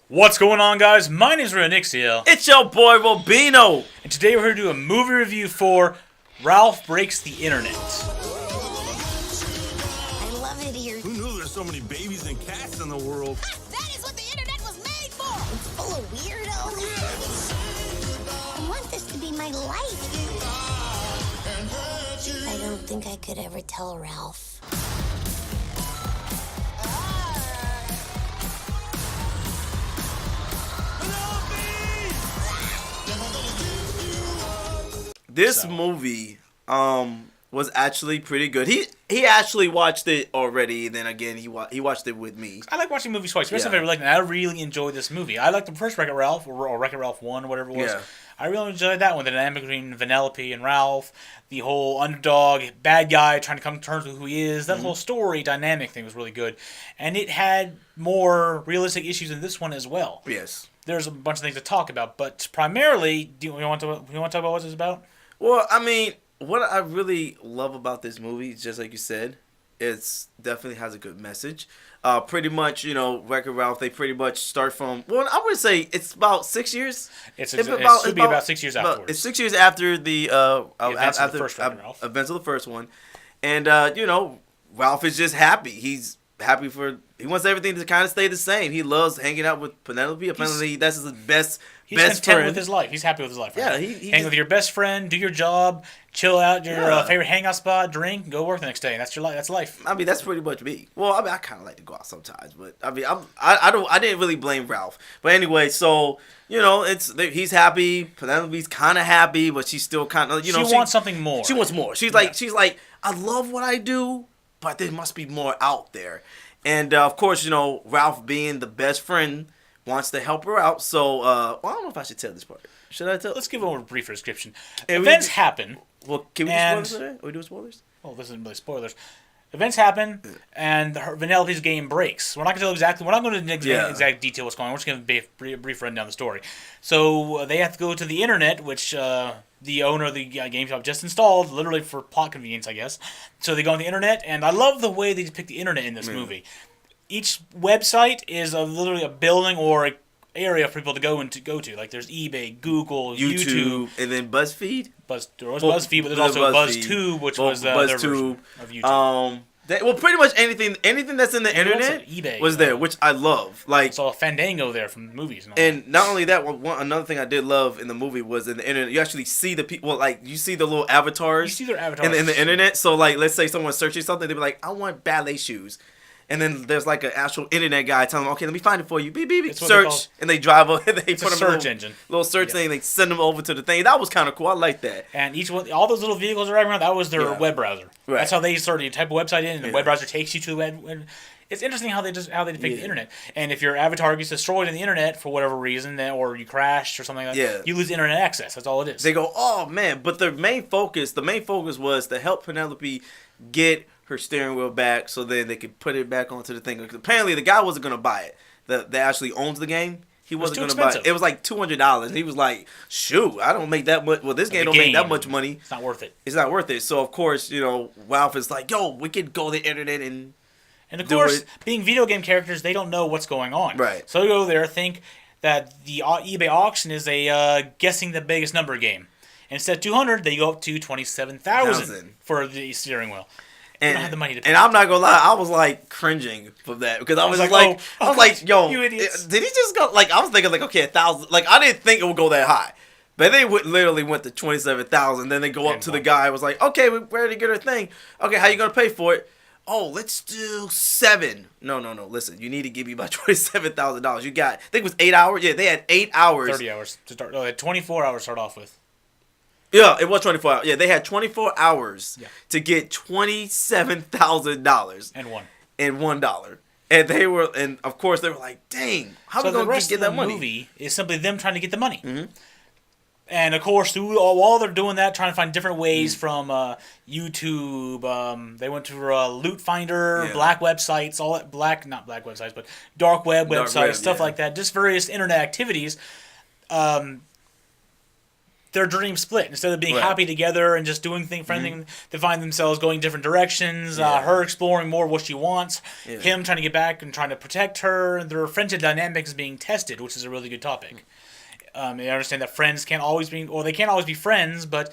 What's going on, guys? My name's Renixio, It's your boy Robino. and today we're here to do a movie review for Ralph Breaks the Internet. I love it here. Who knew there's so many babies and cats in the world? That is what the internet was made for. It's full of weirdos. I want this to be my life. I don't think I could ever tell Ralph. This movie was actually pretty good. He actually watched it already. Then again, he watched it with me. I like watching movies twice, especially Yeah. if I like. I really enjoyed this movie. I liked the first Wreck-It Ralph or Wreck-It Ralph 1 or whatever it was. Yeah. I really enjoyed that one. The dynamic between Vanellope and Ralph, the whole underdog bad guy trying to come to terms with who he is. That whole story dynamic thing was really good, and it had more realistic issues in this one as well. Yes. There's a bunch of things to talk about, but primarily, do you want to talk about what it's about? Well, I mean, what I really love about this movie, just like you said, it's definitely has a good message. Pretty much, Wreck-It Ralph, they pretty much start from, well, I would say it's about 6 years. It should be about 6 years afterwards. It's 6 years after the events of the first Wreck-It Ralph. Events of the first one. And, Ralph is just happy. He's happy he wants everything to kind of stay the same. He loves hanging out with Penelope. Apparently, that's his best He's best content friend. with his life. He's happy with his life. Yeah, Right? he hang just- with your best friend, do your job, chill out your Yeah. favorite hangout spot, drink, and go work the next day. And that's your life. That's life. I mean, that's pretty much me. Well, I mean, I kind of like to go out sometimes, but I mean, I didn't really blame Ralph. But anyway, so he's happy. Penelope's kind of happy, but she's still kind of She wants something more. She wants more. She's like, I love what I do, but there must be more out there. And of course, Ralph being the best friend wants to help her out. So I don't know if I should tell this part. Should I tell? Let's give a brief description. And Events happen. Well, can we do And- spoilers today? Are we doing spoilers? Well, this isn't really spoilers. Events happen, and Vanellope's game breaks. We're not going to tell exactly. We're not going to Yeah. exact detail what's going on. We're just going to a brief rundown of the story. So they have to go to the internet, which the owner of the game shop just installed, literally for plot convenience, I guess. So they go on the internet, and I love the way they depict the internet in this movie. Each website is literally a building or a area for people to go to. Like there's eBay, Google, YouTube, and then BuzzFeed. There was BuzzFeed, but there's also BuzzTube, which was their version of YouTube. Pretty much anything that's in the And also internet eBay, was there, which I love. Like, saw Fandango there from movies. and not only that, another thing I did love in the movie was in the internet. You actually see the people, like you see the little avatars. You see their avatars in the internet. So like, let's say someone's searching something, they'd be like, "I want ballet shoes." And then there's like an actual internet guy telling them, "Okay, let me find it for you." Beep, beep, beep. It's what they call- Search, and they drive over. They It's put a them search engine. little search thing. They send them over to the thing. That was kind of cool. I like that. And each one, all those little vehicles are around. That was their Yeah. web browser. Right. That's how they started. You type a website in, and the Yeah. web browser takes you to the web. It's interesting how they depict the Yeah. internet. And if your avatar gets destroyed in the internet for whatever reason, or you crashed or something like that, Yeah. you lose internet access. That's all it is. They go, "Oh man!" But the main focus was to help Penelope get her steering wheel back, so then they could put it back onto the thing. 'Cause apparently, the guy wasn't gonna buy it. That actually owns the game. He wasn't too gonna buy it. expensive. It was like $200. He was like, "Shoot, I don't make that much. Well, this game The don't make that game. much money. It's not worth it. It's not worth it." So of course, Ralph is like, "Yo, we could go to the internet and." And of Do course, it. being video game characters, they don't know what's going on. Right. So they go there, think that the eBay auction is a guessing the biggest number game. Instead of 200, they go up to 27,000 for the steering wheel. They don't have the money to pay. And I'm not gonna lie, I was like cringing for that because I was like, like, oh, I was like, yo, you idiots. did he just go? Like, I was thinking like, okay, 1,000. Like, I didn't think it would go that high, but they literally went to 27,000. Then they go up And to the one. guy. Was like, okay, we're ready to get our thing. Okay, how you gonna pay for it? Oh, let's do 7. No. Listen, you need to give me about $27,000. You got, I think it was 8 hours. Yeah, they had 8 hours. 30 hours to start. No, they had 24 hours to start off with. Yeah, it was 24 hours. Yeah, they had 24 hours Yeah. to get $27,000 And one. and $1. And they were, and of course they were like, "Dang, how So we the gonna rest get of that the money?" movie is simply them trying to get the money. Mm-hmm. And of course, while they're doing that, trying to find different ways from YouTube. They went to Loot Finder, Yeah. black websites, not black websites, but dark web Dark websites, web, stuff yeah. like that. Just various internet activities. They their dreams split. Instead of being Right. happy together and just doing things, friendly, they find themselves going different directions. Yeah. Her exploring more what she wants, Yeah. him trying to get back and trying to protect her. Their friendship dynamics is being tested, which is a really good topic. I understand that friends can't always be, or they can't always be friends, but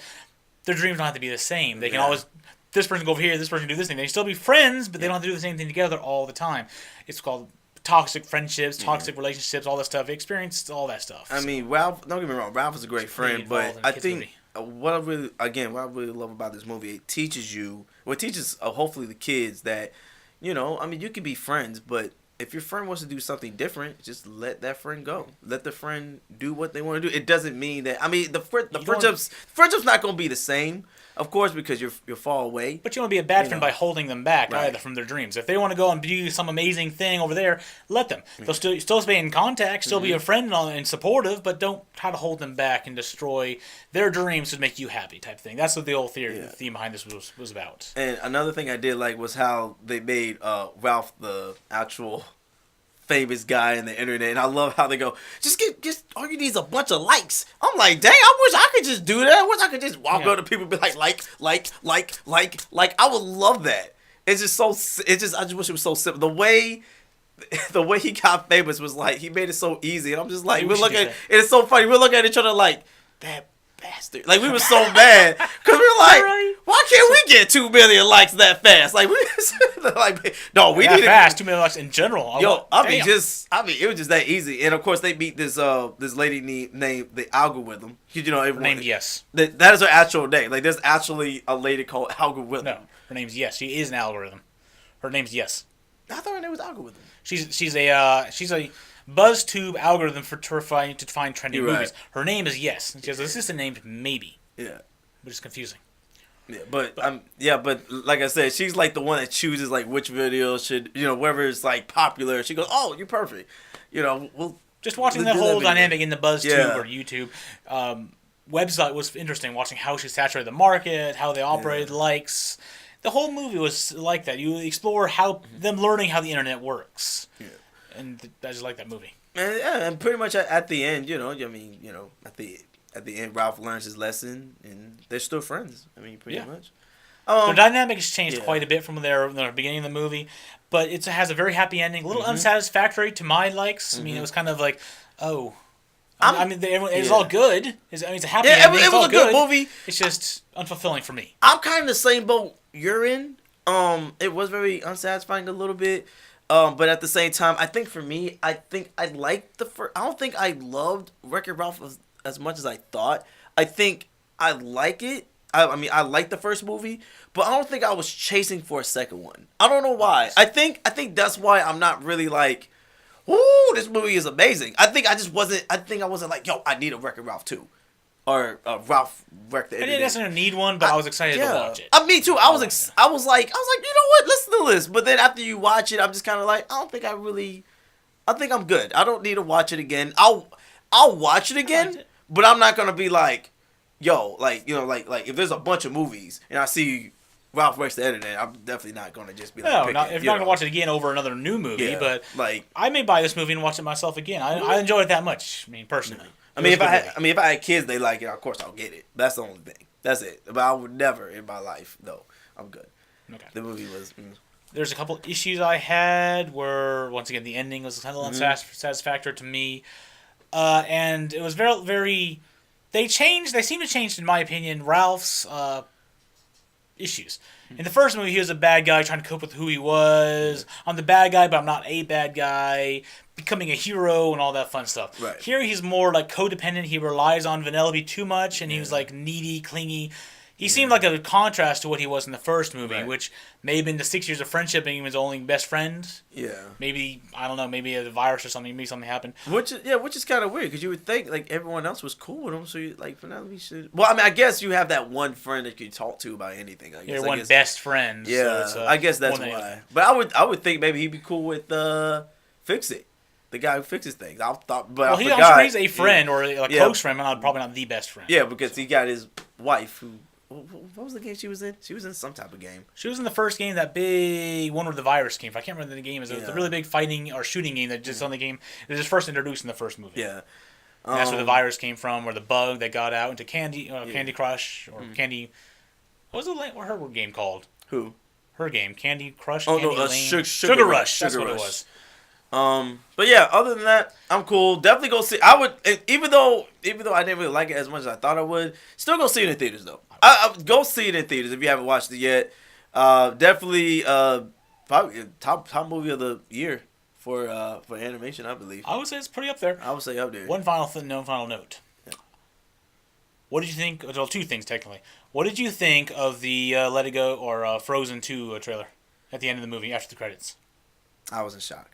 their dreams don't have to be the same. They can Yeah. always, this person go over here, this person do this thing. They can still be friends, but they don't have to do the same thing together all the time. It's called toxic friendships, toxic relationships, all that stuff. Experienced all that stuff. I mean, Ralph. Don't get me wrong. Ralph is a great friend, involved but in a I kid's think movie. what I really love about this movie, it teaches you. Well, it teaches hopefully the kids that, you know, I mean, you can be friends, but if your friend wants to do something different, just let that friend go. Let the friend do what they want to do. It doesn't mean that. I mean, the friendship's not going to be the same, of course, because you're far away. But you don't want to be a bad You friend know. by holding them back Right. either from their dreams. If they want to go and do some amazing thing over there, let them. They'll still stay in contact, still be a friend and supportive, but don't try to hold them back and destroy their dreams to make you happy type thing. That's what the whole the theme behind this was about. And another thing I did like was how they made Ralph the actual famous guy in the internet, and I love how they go, just all you need is a bunch of likes. I'm like, dang, I wish I could just do that. I wish I could just walk up to people and be like. I would love that. It's just so. I just wish it was so simple. The way he got famous was like he made it so easy, and I'm just like, We we're should looking. do At, that. it's so funny. We're looking at each other like that bastard. Like we were so mad because we were like, Right. why can't we get 2 million likes that fast? Like we, like no, we That need to. fast, $2 million in general. Yo, Damn. it was just that easy. And of course, they beat this lady named the Algorithm. You know, everyone, Named Yes. That is her actual name. Like, there's actually a lady called Algorithm. No, her name's Yes. She is an algorithm. Her name's Yes. I thought her name was Algorithm. She's a BuzzTube algorithm to find trendy You're right. movies. Her name is Yes. She has an assistant named Maybe, Yeah. which is confusing. Yeah, but like I said, she's like the one that chooses like which video should, you know, wherever it's like popular. She goes, "Oh, you're perfect." You know, well, Just watching let's the do that whole video. dynamic in the BuzzTube Yeah. or YouTube website was interesting. Watching how she saturated the market, how they operated likes. The whole movie was like that. You explore how them learning how the internet works. Yeah. And I just like that movie. And pretty much at the end, you know, I mean, you know, at the end, Ralph learns his lesson, and they're still friends. I mean, pretty Yeah. much. The dynamic has changed yeah. quite a bit from the beginning of the movie, but it has a very happy ending. A little unsatisfactory to my likes. I mean, it was kind of like, oh. I mean, it's all good. It's a happy Yeah, ending. it It's was all a good movie. It's just unfulfilling for me. I'm kind of the same boat you're in. It was very unsatisfying a little bit. But at the same time, I think for me, I liked the first. I don't think I loved Wreck-It Ralph as much as I thought. I think I like it. I mean, I like the first movie, but I don't think I was chasing for a second one. I don't know why. I think that's why I'm not really like, ooh, this movie is amazing. I think I wasn't like, yo, I need a Wreck-It Ralph 2. Or Ralph Wreck the I Internet. didn't necessarily need one, but I was excited to watch it. Me too. I was like, you know what? Listen to this. But then after you watch it, I'm just kind of like, I think I'm good. I don't need to watch it again. I'll watch it again, but I'm not gonna be like, yo, like, you know, like if there's a bunch of movies and I see Ralph Wrecks the Internet, I'm definitely not gonna just be like, No, pick if it, you're you not gonna know. watch it again over another new movie, Yeah, but like, I may buy this movie and watch it myself again. I enjoyed it that much. I mean, personally. I mean, if I had kids, they like it. Of course, I'll get it. That's the only thing. That's it. But I would never in my life. No, I'm good. Okay. The movie was. There's a couple issues I had where, once again, the ending was kind of unsatisfactory to me. And it was very, very... They seem to change, in my opinion, Ralph's issues. In the first movie, he was a bad guy trying to cope with who he was. I'm the bad guy, but I'm not a bad guy. Becoming a hero and all that fun stuff. Right. Here, he's more like codependent. He relies on Vanellope too much, and he was like needy, clingy. He seemed like a contrast to what he was in the first movie, Right. which may have been the 6 years of friendship and he was only best friend. Yeah. Maybe, I don't know, maybe a virus or something, maybe something happened. Which is kind of weird because you would think like everyone else was cool with him, so you like Penelope should. Well, I mean, I guess you have that one friend that you talk to about anything. I guess. Your one best friend. Yeah, so I guess that's one that- why. But I would think maybe he'd be cool with Fix It, the guy who fixes things. I thought, but Well, I I'm forgot. sure he's a friend or a Yeah. close friend, but probably not the best friend. Yeah, because he got his wife who. What was the game she was in? She was in some type of game. She was in the first game, that big one where the virus came from. I can't remember the game. It was a Yeah. really big fighting or shooting game that just on the game. It was just first introduced in the first movie. Yeah. And that's where the virus came from, or the bug that got out into Candy Crush, or Candy... What was her game called? Who? Her game. Candy Crush? Oh, Candy no, Lane? Sugar Rush. That's Sugar what Rush. it was. But yeah, other than that, I'm cool. Definitely go see. I would, even though I didn't really like it as much as I thought I would, still go see it in theaters though. I go see it in theaters if you haven't watched it yet. Definitely, probably top movie of the year for animation, I believe. I would say it's pretty up there. I would say up there. One final note. Yeah. What did you think? Well, two things technically. What did you think of the Let It Go or Frozen 2 trailer at the end of the movie after the credits? I was in shock.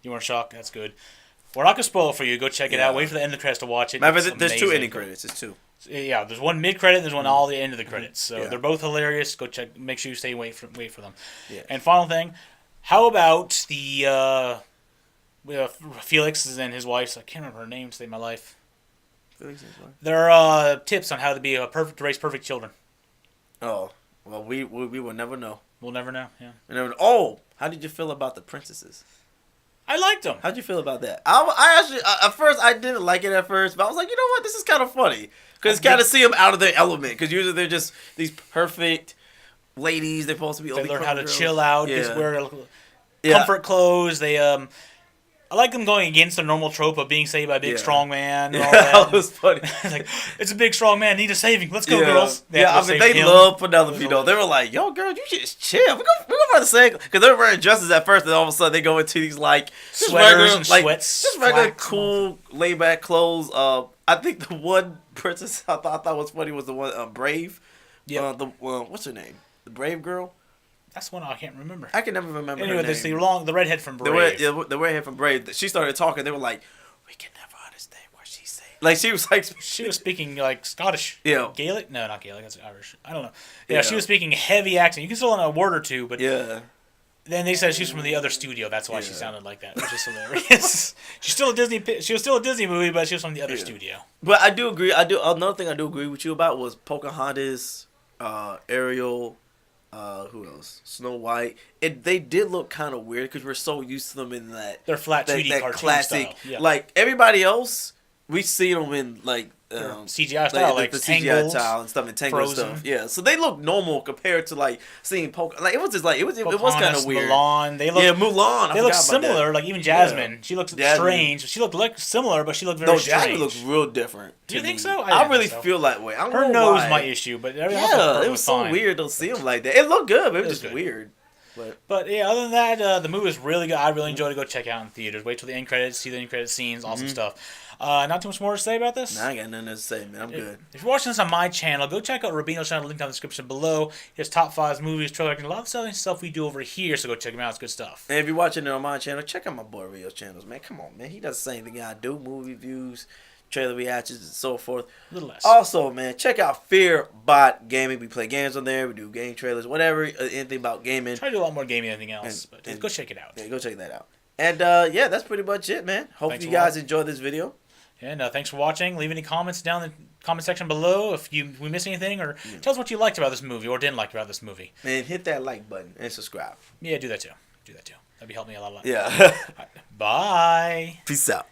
You weren't shocked? That's good. We're not gonna spoil it for you. Go check it out. Wait for the end of the credits to watch it. Remember, there's two ending credits. It's two. Yeah, there's one mid credit. There's one all the end of the credits. So Yeah. they're both hilarious. Go check. Make sure you stay wait for them. Yeah. And final thing, how about the Felix and his wife? I can't remember her name to save my life. Their tips on how to raise perfect children. Oh, well, we will never know. We'll never know. Yeah. We never know. Oh, how did you feel about the princesses? I liked them. How'd you feel about that? I actually, at first, I didn't like it at first, but I was like, you know what? This is kind of funny. Because kind of see them out of their element. Because usually they're just these perfect ladies. They're supposed to be They learn how to girls. chill out. Yeah. Just wear comfort clothes. They I like them going against the normal trope of being saved by a big strong man. And all that that. was funny. Like, it's a big strong man. Need a saving. Let's go, Yeah. girls. I mean, they love Penelope, though. They were like, yo, girl, you just chill. We're going to say, because they were wearing dresses at first, and all of a sudden they go into these, like, just sweaters regular, and like, sweats. just regular, Flax. cool, laid-back clothes. I think the one princess I thought was funny was the one, Brave. Yeah. What's her name? The Brave girl? That's one I can't remember. I can never remember Anyway, her there's name. the redhead from Brave. The redhead from Brave. She started talking. They were like, we can never understand what she's saying. Like, she was like... She was speaking like Scottish. Yeah. Gaelic? No, not Gaelic. That's Irish. I don't know. Yeah. Yeah, she was speaking heavy accent. You can still know a word or two, but Yeah. then they said she's from the other studio. That's why she sounded like that, which is hilarious. She was still a Disney movie, but she was from the other studio. But I do agree. Another thing I do agree with you about was Pocahontas, Ariel, who else? Snow White. They did look kind of weird because we're so used to them in that. They're flat 2D that cartoon classic. style. Yeah. Like everybody else, we see them in like CGI style, like the Tangled, CGI style and stuff, and Tangled Frozen. stuff. Yeah, so they look normal compared to like seeing Like it was just like it was kind Pocahontas, of weird. Mulan, they look Mulan. They look similar. Like even Jasmine, she looks strange. She looked similar, but she looked very strange. Jasmine looks real different. Do you to think me. so? I didn't really think so. feel that way. I don't Her know nose why. my issue, but everything else about her it was so fine. weird to see him like that. It looked good, but it was just good. weird. But yeah, other than that, the movie was really good. I really enjoyed it. Go check it out in theaters. Wait till the end credits, see the end credit scenes, awesome stuff. Not too much more to say about this. Nah, I got nothing to say, man. I'm good. If you're watching this on my channel, go check out Rubino's channel. Link down in the description below. Here's top 5 movies, trailer, and a lot of selling stuff we do over here. So go check them out. It's good stuff. And if you're watching it on my channel, check out my boy Rio's channels, man. Come on, man. He does the same thing I do. Movie reviews, trailer reactions, and so forth. A little less. Also, man, check out Fearbot Gaming. We play games on there. We do game trailers, whatever, anything about gaming. Try to do a lot more gaming than anything else, but and- go check it out. Yeah, go check that out. And yeah, that's pretty much it, man. Hope Thanks you for guys watching. enjoyed this video. And thanks for watching. Leave any comments down in the comment section below if we missed anything, or tell us what you liked about this movie or didn't like about this movie. And hit that like button and subscribe. Yeah, do that too. That'd be helping me a lot. Yeah. Bye. Peace out.